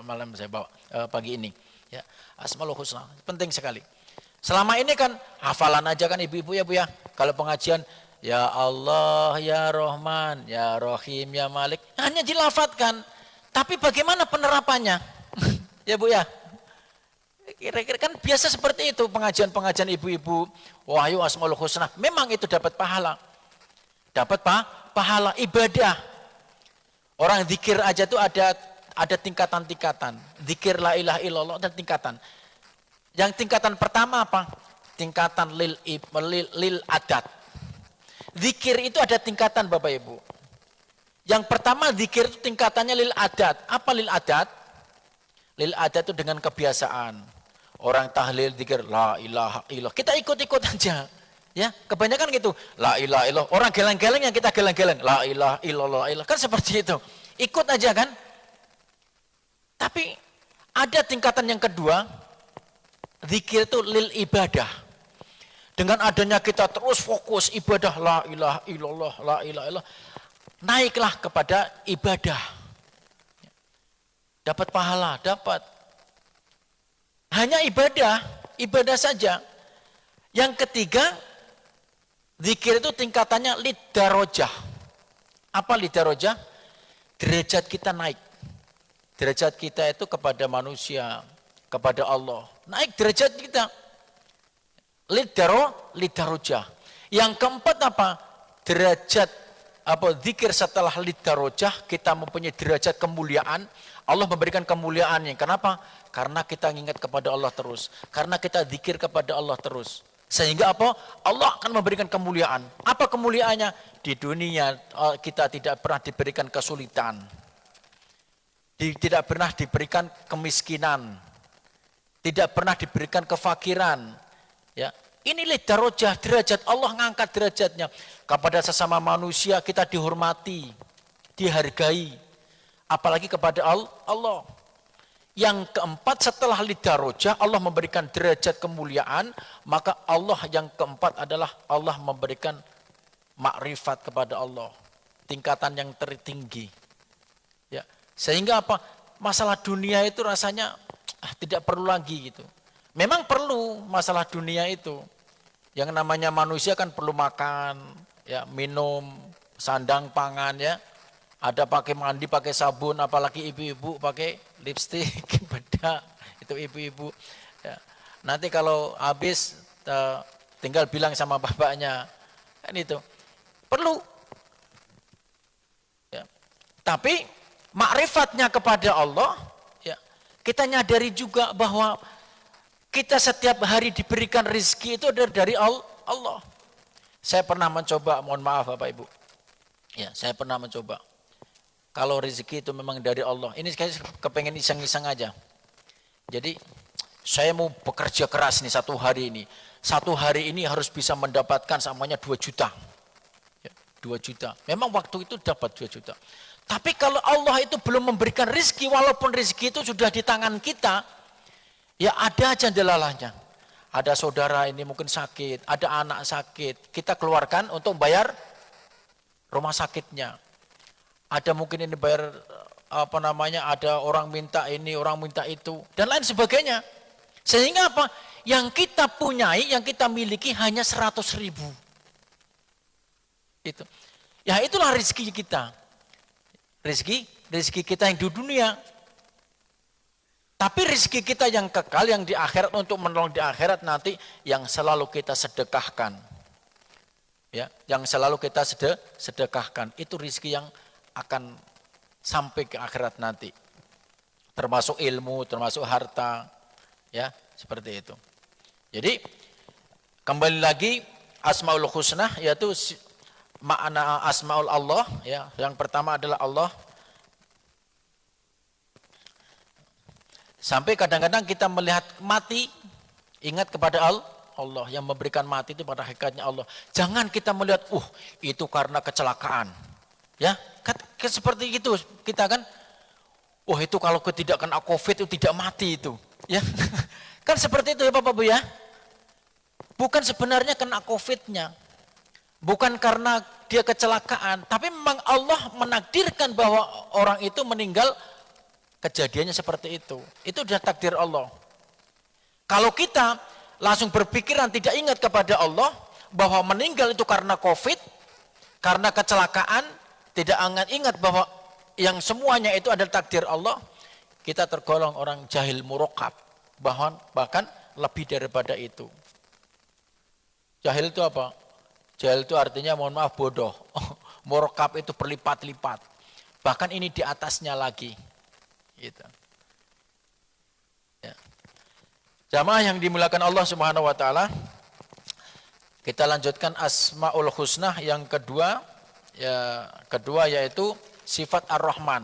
Speaker 1: malam saya bawa pagi ini. Ya. Asmaul Husna penting sekali. Selama ini kan hafalan aja kan ibu-ibu ya Bu ya. Kalau pengajian ya Allah, ya Rahman, ya Rahim, ya Malik, hanya dilafatkan. Tapi bagaimana penerapannya? Ya Bu ya. Kira-kira kan biasa seperti itu pengajian-pengajian ibu-ibu. Wahyu Asmaul Husna. Memang itu dapat pahala. Dapat pahala ibadah. Orang zikir aja tuh ada tingkatan-tingkatan. Zikir la ilaha illallah dan tingkatan. Yang tingkatan pertama apa? Tingkatan lil adat. Zikir itu ada tingkatan Bapak Ibu. Yang pertama zikir itu tingkatannya lil adat. Apa lil adat? Lil adat itu dengan kebiasaan. Orang tahlil zikir la ilaha illallah. Kita ikut-ikut aja. Ya, kebanyakan gitu. La ilaha illallah. Orang geleng-geleng yang kita geleng-geleng. La ilaha illallah. Kan seperti itu. Ikut aja kan. Tapi ada tingkatan yang kedua. Zikir itu lil ibadah. Dengan adanya kita terus fokus ibadah la ilaha illallah, la ilaha illallah. Naiklah kepada ibadah. Dapat pahala, dapat. Hanya ibadah, ibadah saja. Yang ketiga, zikir itu tingkatannya lidarojah. Apa lidarojah? Derajat kita naik. Derajat kita itu kepada manusia, kepada Allah. Naik derajat kita. Lidarojah. Yang keempat apa? Derajat zikir setelah lidarojah, kita mempunyai derajat kemuliaan. Allah memberikan kemuliaannya. Kenapa? Karena kita ingat kepada Allah terus. Karena kita zikir kepada Allah terus. Sehingga apa? Allah akan memberikan kemuliaan. Apa kemuliaannya? Di dunia kita tidak pernah diberikan kesulitan. Tidak pernah diberikan kemiskinan. Tidak pernah diberikan kefakiran. Ya, inilah darajat, derajat Allah ngangkat derajatnya. Kepada sesama manusia kita dihormati, dihargai. Apalagi kepada Allah. Yang keempat setelah lidarojah Allah memberikan derajat kemuliaan, maka Allah yang keempat adalah Allah memberikan makrifat kepada Allah. Tingkatan yang tertinggi. Ya, sehingga apa? Masalah dunia itu rasanya tidak perlu lagi gitu. Memang perlu masalah dunia itu. Yang namanya manusia kan perlu makan, ya, minum, sandang pangan ya. Ada pakai mandi, pakai sabun, apalagi ibu-ibu pakai lipstik, bedak, itu ibu-ibu. Ya. Nanti kalau habis tinggal bilang sama bapaknya, kan itu. Perlu. Ya. Tapi makrifatnya kepada Allah, ya, kita nyadari juga bahwa kita setiap hari diberikan rezeki itu dari Allah. Saya pernah mencoba, mohon maaf Bapak Ibu. Ya, saya pernah mencoba. Kalau rezeki itu memang dari Allah. Ini saya kepengen iseng-iseng aja. Jadi, saya mau bekerja keras nih satu hari ini. Satu hari ini harus bisa mendapatkan samanya 2 juta. Ya, 2 juta. Memang waktu itu dapat 2 juta. Tapi kalau Allah itu belum memberikan rezeki, walaupun rezeki itu sudah di tangan kita, ya ada aja delalahnya. Ada saudara ini mungkin sakit, ada anak sakit. Kita keluarkan untuk bayar rumah sakitnya. Ada mungkin ini bayar ada orang minta ini, orang minta itu, dan lain sebagainya. Sehingga apa? Yang kita punyai, yang kita miliki hanya 100.000. Itu. Ya itulah rezeki kita. Rezeki kita yang di dunia. Tapi rezeki kita yang kekal, yang di akhirat, untuk menolong di akhirat nanti, yang selalu kita sedekahkan. Ya, yang selalu kita sedekahkan. Itu rezeki yang akan sampai ke akhirat nanti. Termasuk ilmu, termasuk harta. Ya, seperti itu. Jadi, kembali lagi, Asmaul Husna, yaitu makna Asmaul Allah. Ya, yang pertama adalah Allah. Sampai kadang-kadang kita melihat mati, ingat kepada Allah yang memberikan mati itu pada hakikatnya Allah. Jangan kita melihat, itu karena kecelakaan. Ya, seperti itu kita kan, itu kalau tidak kena COVID itu tidak mati itu. Ya, kan seperti itu ya Bapak-Ibu ya. Bukan sebenarnya kena COVID-nya. Bukan karena dia kecelakaan, tapi memang Allah menakdirkan bahwa orang itu meninggal. Kejadiannya seperti itu. Itu sudah takdir Allah. Kalau kita langsung berpikiran tidak ingat kepada Allah, bahwa meninggal itu karena COVID, karena kecelakaan, tidak ingat bahwa yang semuanya itu adalah takdir Allah, kita tergolong orang jahil murakkab, bahkan lebih daripada itu. Jahil itu apa? Jahil itu artinya mohon maaf bodoh. Murakkab itu berlipat-lipat. Bahkan ini di atasnya lagi. Gitu. Ya. Jamaah yang dimuliakan Allah Subhanahu wa taala, kita lanjutkan Asmaul Husna yang kedua, yaitu sifat Ar-Rahman.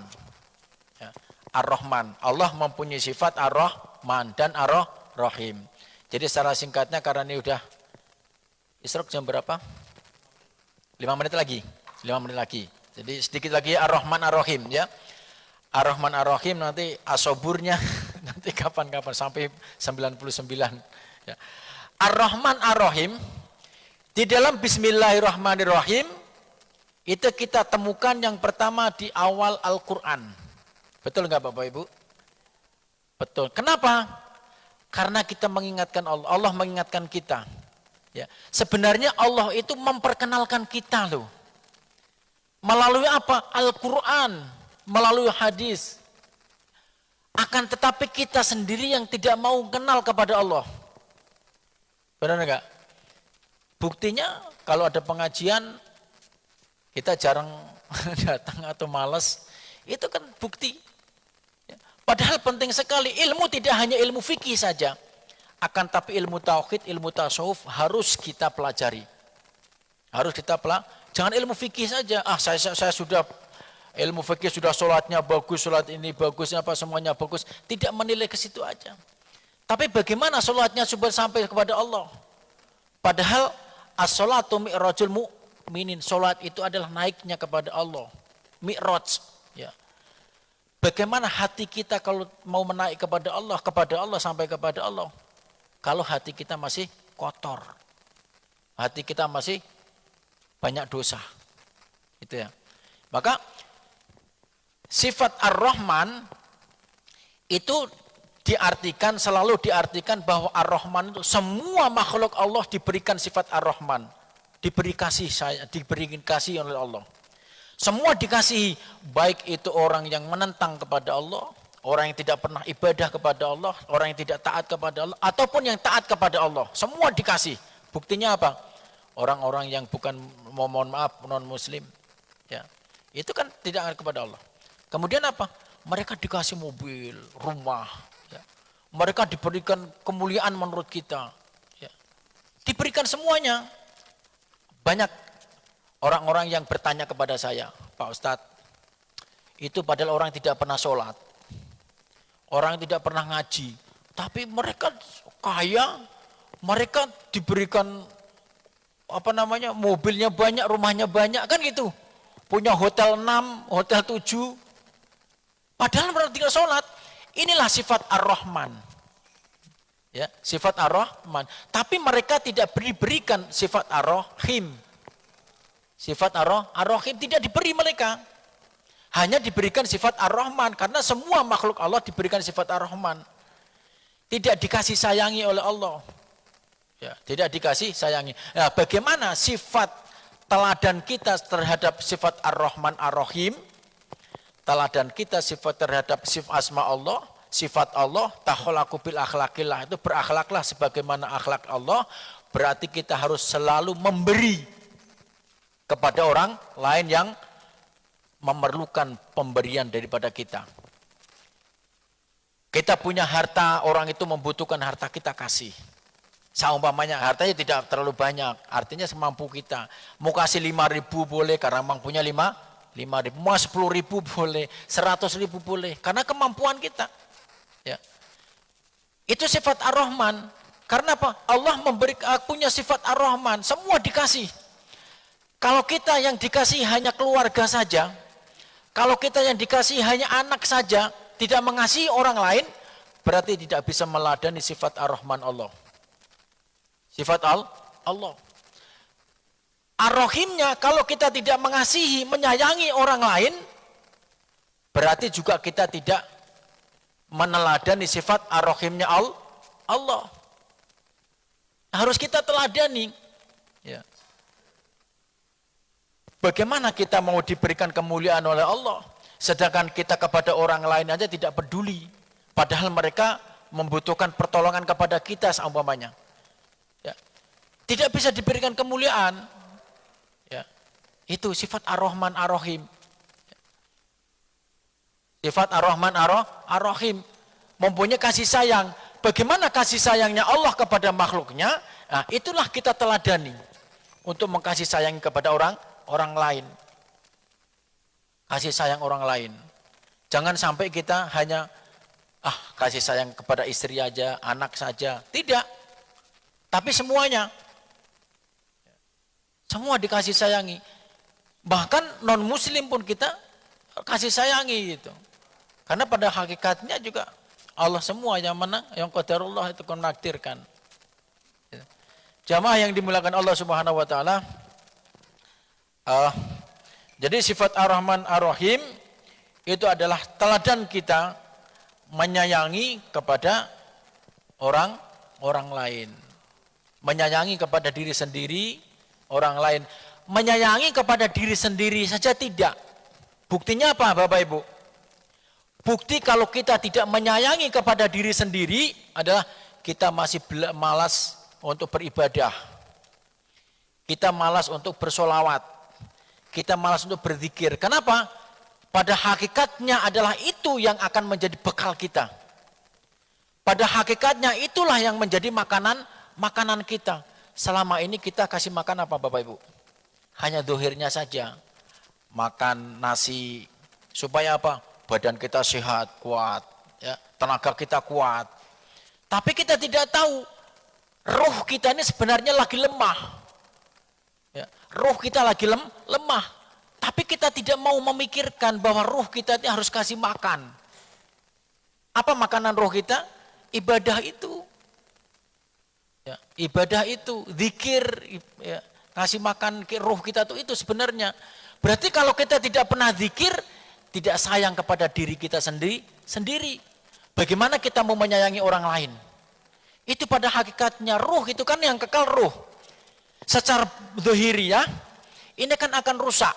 Speaker 1: Ya. Ar-Rahman. Allah mempunyai sifat Ar-Rahman dan Ar-Rahim. Rahim. Jadi secara singkatnya karena ini udah Isra jam berapa? 5 menit lagi. 5 menit lagi. Jadi sedikit lagi Ar-Rahman Ar-Rahim ya. Ar-Rahman Ar-Rahim nanti asoburnya nanti kapan-kapan sampai 99 ya. Ar-Rahman Ar-Rahim di dalam Bismillahirrahmanirrahim itu kita temukan yang pertama di awal Al-Quran. Betul nggak Bapak Ibu? Betul. Kenapa? Karena kita mengingatkan Allah. Allah mengingatkan kita. Ya. Sebenarnya Allah itu memperkenalkan kita loh. Melalui apa? Al-Quran. Melalui hadis. Akan tetapi kita sendiri yang tidak mau kenal kepada Allah. Benar enggak? Buktinya kalau ada pengajian kita jarang datang atau malas, itu kan bukti. Padahal penting sekali, ilmu tidak hanya ilmu fikih saja. Akan tapi ilmu tauhid, ilmu tasawuf harus kita pelajari. Harus kita jangan ilmu fikih saja. Saya sudah ilmu fikih sudah sholatnya bagus, sholat ini bagus, apa semuanya bagus. Tidak menilai ke situ aja. Tapi bagaimana sholatnya supaya sampai kepada Allah? Padahal as-sholatu mi'rajul mu'minin. Sholat itu adalah naiknya kepada Allah. Mi'raj. Ya. Bagaimana hati kita kalau mau menaik kepada Allah sampai kepada Allah. Kalau hati kita masih kotor. Hati kita masih banyak dosa. Itu ya. Maka sifat Ar-Rahman itu selalu diartikan bahwa Ar-Rahman itu semua makhluk Allah diberikan sifat Ar-Rahman. Diberi kasih oleh Allah. Semua dikasihi, baik itu orang yang menentang kepada Allah, orang yang tidak pernah ibadah kepada Allah, orang yang tidak taat kepada Allah, ataupun yang taat kepada Allah. Semua dikasih. Buktinya apa? Orang-orang yang bukan, mohon maaf, non-muslim. Ya. Itu kan tidak kepada Allah. Kemudian apa? Mereka dikasih mobil, rumah. Ya. Mereka diberikan kemuliaan menurut kita. Ya. Diberikan semuanya. Banyak orang-orang yang bertanya kepada saya, Pak Ustadz, itu padahal orang tidak pernah sholat, orang tidak pernah ngaji, tapi mereka kaya, mereka diberikan mobilnya banyak, rumahnya banyak, kan gitu, punya hotel 6, hotel 7, padahal mereka tidak sholat. Inilah sifat Ar-Rahman, ya, sifat Ar-Rahman. Tapi mereka tidak diberikan sifat Ar-Rahim. Sifat Ar-Rahim tidak diberi mereka. Hanya diberikan sifat Ar-Rahman. Karena semua makhluk Allah diberikan sifat Ar-Rahman. Tidak dikasih sayangi oleh Allah. Ya, tidak dikasih sayangi. Nah, bagaimana sifat teladan kita terhadap sifat Ar-Rahman Ar-Rahim? Teladan kita sifat terhadap sifat asma Allah, sifat Allah, takholaqu bil akhlaqillah, itu berakhlaklah sebagaimana akhlak Allah. Berarti kita harus selalu memberi kepada orang lain yang memerlukan pemberian daripada kita. Kita punya harta, orang itu membutuhkan harta, kita kasih. Seumpamanya hartanya tidak terlalu banyak, artinya semampu kita. Mau kasih 5.000 boleh karena mampunya 5.000, mau 10.000 boleh, 100.000 boleh, karena kemampuan kita. Ya. Itu sifat Ar-Rahman. Karena apa? Allah punya sifat Ar-Rahman, semua dikasih. Kalau kita yang dikasih hanya keluarga saja, kalau kita yang dikasih hanya anak saja, tidak mengasihi orang lain, berarti tidak bisa meladani sifat Ar-Rahman Allah. Sifat Allah. Ar-Rahimnya kalau kita tidak mengasihi, menyayangi orang lain, berarti juga kita tidak meneladani sifat Ar-Rahimnya Allah. Harus kita teladani. Ya. Bagaimana kita mau diberikan kemuliaan oleh Allah, sedangkan kita kepada orang lain aja tidak peduli, padahal mereka membutuhkan pertolongan kepada kita seumpamanya. Ya. Tidak bisa diberikan kemuliaan. Ya. Itu sifat Ar-Rahman Ar-Rahim. Sifat Ar-Rahman Ar-Rahim, mempunyai kasih sayang. Bagaimana kasih sayangnya Allah kepada makhluknya? Nah, itulah kita teladani untuk mengkasih sayang kepada orang lain. Kasih sayang orang lain. Jangan sampai kita hanya kasih sayang kepada istri aja, anak saja. Tidak. Tapi semuanya. Semua dikasih sayangi. Bahkan non muslim pun kita kasih sayangi gitu. Karena pada hakikatnya juga Allah semua yang menang, yang qadarullah itu menakdirkan. Jamaah yang dimuliakan Allah Subhanahu wa taala. Jadi sifat Ar-Rahman Ar-Rahim itu adalah teladan kita menyayangi kepada orang lain. Menyayangi kepada diri sendiri, orang lain. Menyayangi kepada diri sendiri saja tidak. Buktinya apa Bapak Ibu? Bukti kalau kita tidak menyayangi kepada diri sendiri adalah kita masih malas untuk beribadah. Kita malas untuk bersolawat. Kita malas untuk berzikir. Kenapa? Pada hakikatnya adalah itu yang akan menjadi bekal kita. Pada hakikatnya itulah yang menjadi makanan kita. Selama ini kita kasih makan apa Bapak Ibu? Hanya dohirnya saja. Makan nasi. Supaya apa? Badan kita sehat, kuat. Ya, tenaga kita kuat. Tapi kita tidak tahu. Ruh kita ini sebenarnya lagi lemah. Ya, ruh kita lagi lemah. Tapi kita tidak mau memikirkan bahwa ruh kita ini harus kasih makan. Apa makanan ruh kita? Ibadah itu. Ya, ibadah itu, zikir, ya, kasih makan ke ruh kita itu sebenarnya. Berarti kalau kita tidak pernah zikir, tidak sayang kepada diri kita sendiri. Bagaimana kita mau menyayangi orang lain? Itu pada hakikatnya ruh itu kan yang kekal ruh. Secara zahiriyah ini kan akan rusak.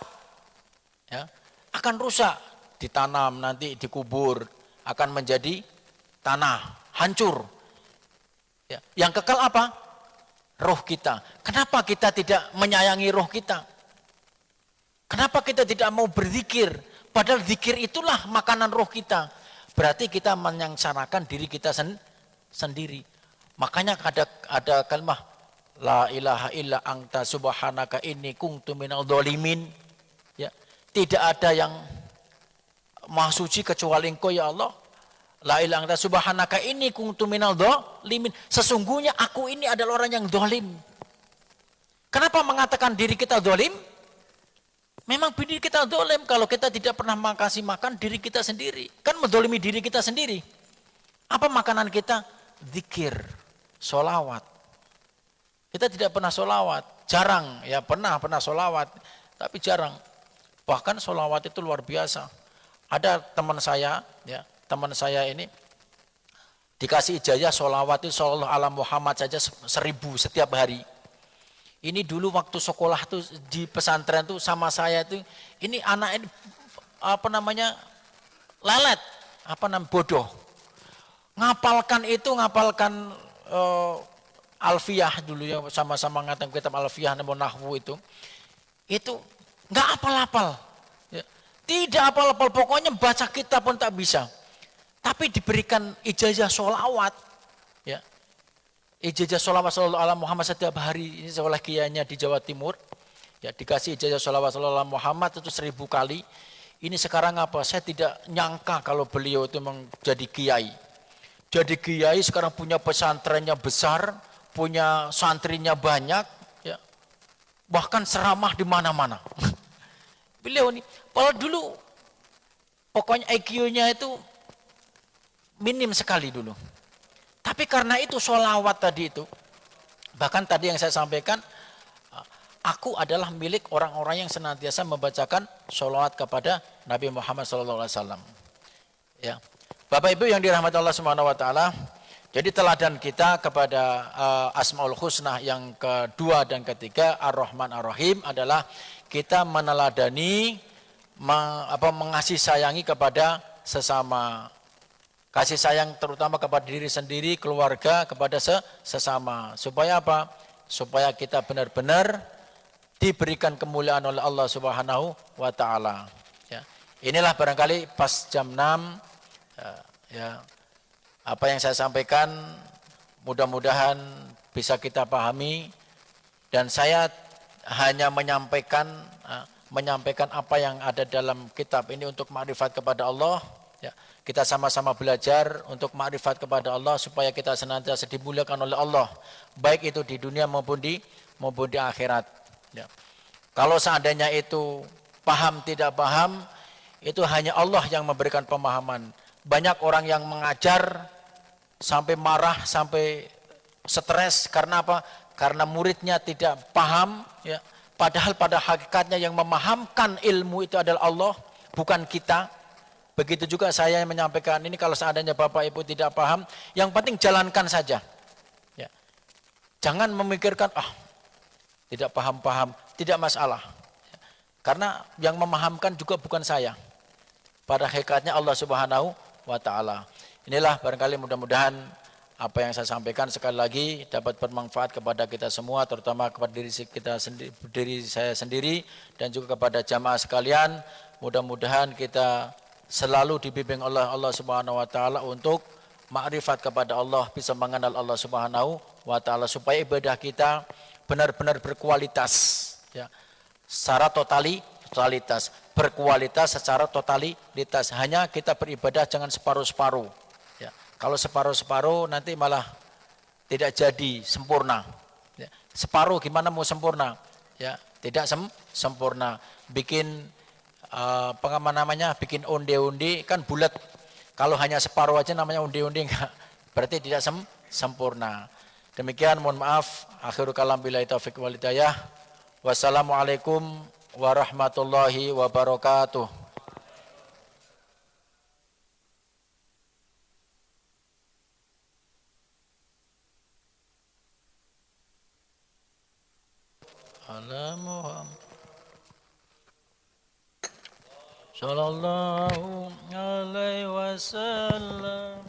Speaker 1: Ya, akan rusak, ditanam nanti dikubur, akan menjadi tanah, hancur. Ya, yang kekal apa? Ruh kita. Kenapa kita tidak menyayangi ruh kita? Kenapa kita tidak mau berzikir? Padahal zikir itulah makanan ruh kita. Berarti kita menyangsarakan diri kita sendiri. Makanya ada kalimat la ilaha illa anta subhanaka inni kuntu minal dzalimin. Ya, tidak ada yang maha suci kecuali Engkau ya Allah. La ilaha anta subhanaka inni kuntu minal dzalimin. Sesungguhnya aku ini adalah orang yang zalim. Kenapa mengatakan diri kita zalim? Memang diri kita zalim kalau kita tidak pernah makasih makan diri kita sendiri. Kan menzalimi diri kita sendiri. Apa makanan kita? Zikir, sholawat. Kita tidak pernah sholawat, jarang ya pernah sholawat, tapi jarang. Bahkan sholawat itu luar biasa. Ada teman saya, ya teman saya ini dikasih ijazah sholawat itu sallallahu ala Muhammad saja 1000 setiap hari. Ini dulu waktu sekolah tuh di pesantren tuh sama saya tuh, ini anak ini apa namanya lelet, bodoh. Ngapalkan Alfiyah dulu ya, sama-sama ngatakan kitab Alfiyah namun nahwu itu nggak apal-apal, ya. Tidak apal-apal, pokoknya baca kitab pun tak bisa. Tapi diberikan ijazah sholawat, ya. Ijazah sholawat sallallahu ala Muhammad setiap hari ini oleh kiainya di Jawa Timur, ya dikasih ijazah sholawat sallallahu ala Muhammad itu 1000 kali. Ini sekarang apa? Saya tidak nyangka kalau beliau itu menjadi kiai. Jadi kiai sekarang punya pesantrennya besar, punya santrinya banyak, ya. Bahkan ceramah di mana-mana. Beliau ini, kalau dulu pokoknya IQ-nya itu minim sekali dulu. Tapi karena itu sholawat tadi itu, bahkan tadi yang saya sampaikan, aku adalah milik orang-orang yang senantiasa membacakan sholawat kepada Nabi Muhammad SAW. Ya, Bapak Ibu yang dirahmati Allah Subhanahu Wa Taala, jadi teladan kita kepada Asmaul Husna yang kedua dan ketiga Ar-Rahman Ar-Rahim adalah kita meneladani, mengasihi sayangi kepada sesama. Kasih sayang terutama kepada diri sendiri, keluarga, kepada sesama. Supaya apa? Supaya kita benar-benar diberikan kemuliaan oleh Allah Subhanahu wa Ta'ala. Ya. Inilah barangkali pas jam 6, ya, apa yang saya sampaikan mudah-mudahan bisa kita pahami, dan saya hanya menyampaikan apa yang ada dalam kitab ini untuk makrifat kepada Allah. Ya, kita sama-sama belajar untuk makrifat kepada Allah supaya kita senantiasa dimuliakan oleh Allah, baik itu di dunia maupun di akhirat. Ya. Kalau seandainya itu paham tidak paham, itu hanya Allah yang memberikan pemahaman. Banyak orang yang mengajar sampai marah, sampai stres karena apa? Karena muridnya tidak paham, ya. Padahal pada hakikatnya yang memahamkan ilmu itu adalah Allah, bukan kita. Begitu juga saya yang menyampaikan ini, kalau seandainya Bapak Ibu tidak paham, yang penting jalankan saja. Ya. Jangan memikirkan, tidak paham-paham, tidak masalah. Ya. Karena yang memahamkan juga bukan saya. Pada hakikatnya Allah Subhanahu wa Ta'ala. Inilah barangkali mudah-mudahan apa yang saya sampaikan sekali lagi dapat bermanfaat kepada kita semua, terutama kepada diri saya sendiri dan juga kepada jamaah sekalian. Mudah-mudahan kita selalu dibimbing oleh Allah Subhanahu wa Ta'ala untuk makrifat kepada Allah, bisa mengenal Allah Subhanahu wa Ta'ala, supaya ibadah kita benar-benar berkualitas, ya, secara totalitas, berkualitas secara totalitas. Hanya kita beribadah jangan separuh-separuh, ya. Kalau separuh-separuh nanti malah tidak jadi sempurna, ya. Separuh gimana mau sempurna, ya, tidak sempurna. Bikin bikin onde-onde kan bulat. Kalau hanya separuh aja namanya onde-onde, enggak, berarti tidak sempurna. Demikian, mohon maaf. Akhirul kalam billahi taufiq wal hidayah. Wassalamualaikum warahmatullahi wabarakatuh. Ala Muhammad sallallahu alaihi wasallam.